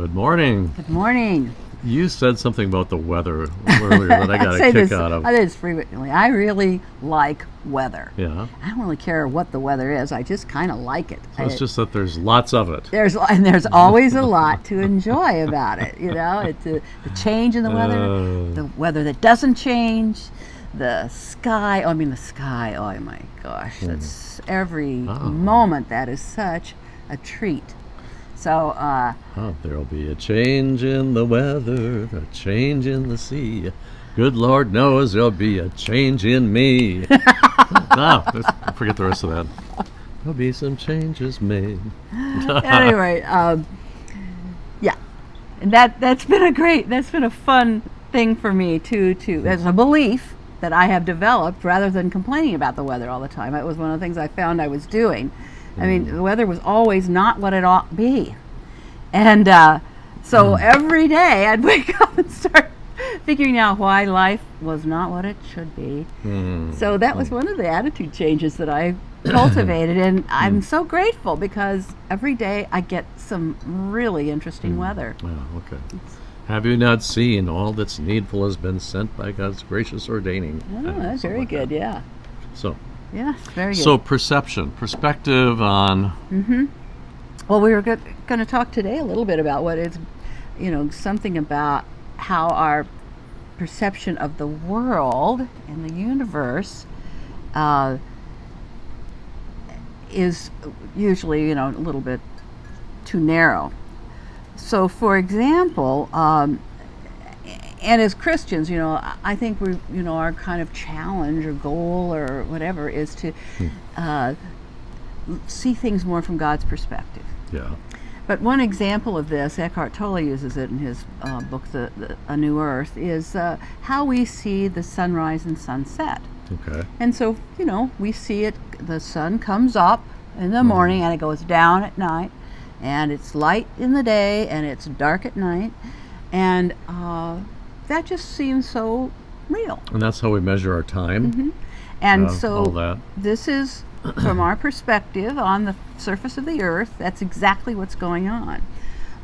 Good morning. Good morning. You said something about the weather earlier that I got a kick out of. I say this frequently. I really like weather. Yeah. I don't really care what the weather is. I just kind of like it. So it's just that there's lots of it. There's always a lot to enjoy about it. You know, it's the change in the weather that doesn't change, the sky. Oh, I mean the sky. Oh my gosh, that's every moment. That is such a treat. So, there'll be a change in the weather, a change in the sea. Good Lord knows there'll be a change in me. Forget the rest of that. There'll be some changes made. Anyway, yeah, and that's been a fun thing for me to as a belief that I have developed rather than complaining about the weather all the time. That was one of the things I found I was doing. I mean, the weather was always not what it ought to be. And so every day I'd wake up and start figuring out why life was not what it should be. So that was one of the attitude changes that I cultivated. And I'm so grateful because every day I get some really interesting weather. Oh, okay. Have you not seen all that's needful has been sent by God's gracious ordaining? Oh, that's very good, yeah. So. Yeah, very good. So perspective on... Well, we were going to talk today a little bit about what is, something about how our perception of the world and the universe is usually, a little bit too narrow. So, for example, and as Christians, I think we, our kind of challenge or goal or whatever is to see things more from God's perspective. Yeah. But one example of this, Eckhart Tolle uses it in his book, A New Earth, is how we see the sunrise and sunset. Okay. And so, we see it, the sun comes up in the morning and it goes down at night, and it's light in the day and it's dark at night, and that just seems so real. And that's how we measure our time. And so all that. This is, from our perspective on the surface of the earth, that's exactly what's going on.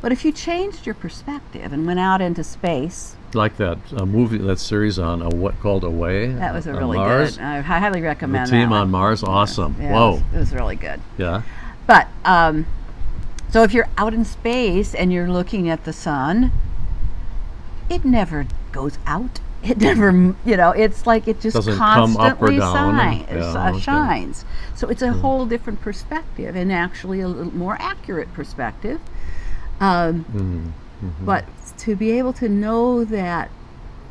But if you changed your perspective and went out into space, like that movie, that series on what called Away. That was on really Mars. good. I highly recommend the team that one. on Mars, awesome. Yeah, Whoa. it was really good. Yeah. But so if you're out in space and you're looking at the sun, it never goes out. It never, it's like it just doesn't come up or constantly down. shines. So it's a whole different perspective, and actually a little more accurate perspective. But to be able to know that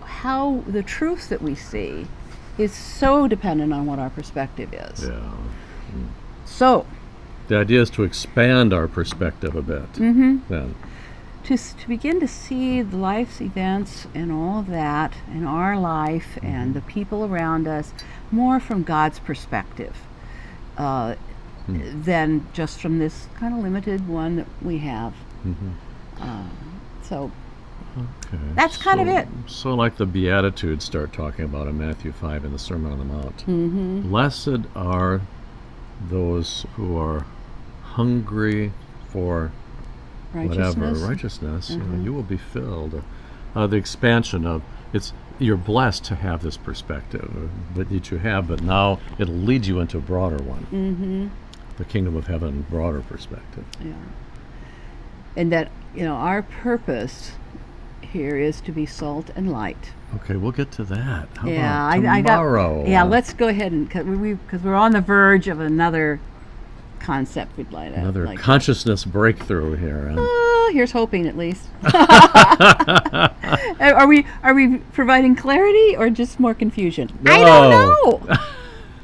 how the truth that we see is so dependent on what our perspective is. Yeah. So the idea is to expand our perspective a bit. Then. To begin to see life's events and all of that in our life and the people around us more from God's perspective than just from this kind of limited one that we have. So that's kind of it. So like the Beatitudes start talking about in Matthew 5 in the Sermon on the Mount. Blessed are those who are hungry for righteousness, you will be filled. The expansion of you're blessed to have this perspective that you have, but now it'll lead you into a broader one. The kingdom of heaven, broader perspective. Yeah. And that, our purpose here is to be salt and light. Okay, we'll get to that. How about tomorrow? Let's go ahead and because we're on the verge of another concept we'd like another consciousness breakthrough here. Here's hoping, at least. Are we providing clarity or just more confusion? No. I don't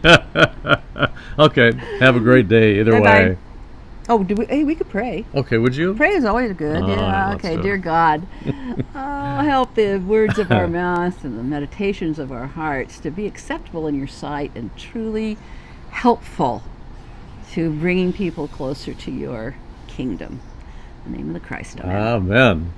know. Okay. Have a great day. Either Bye-bye. way. Oh, we could pray. Okay, would you? Prayer is always good. Yeah. Okay, dear God, help the words of our mouth and the meditations of our hearts to be acceptable in your sight and truly helpful to bringing people closer to your kingdom. In the name of the Christ. Amen. Amen.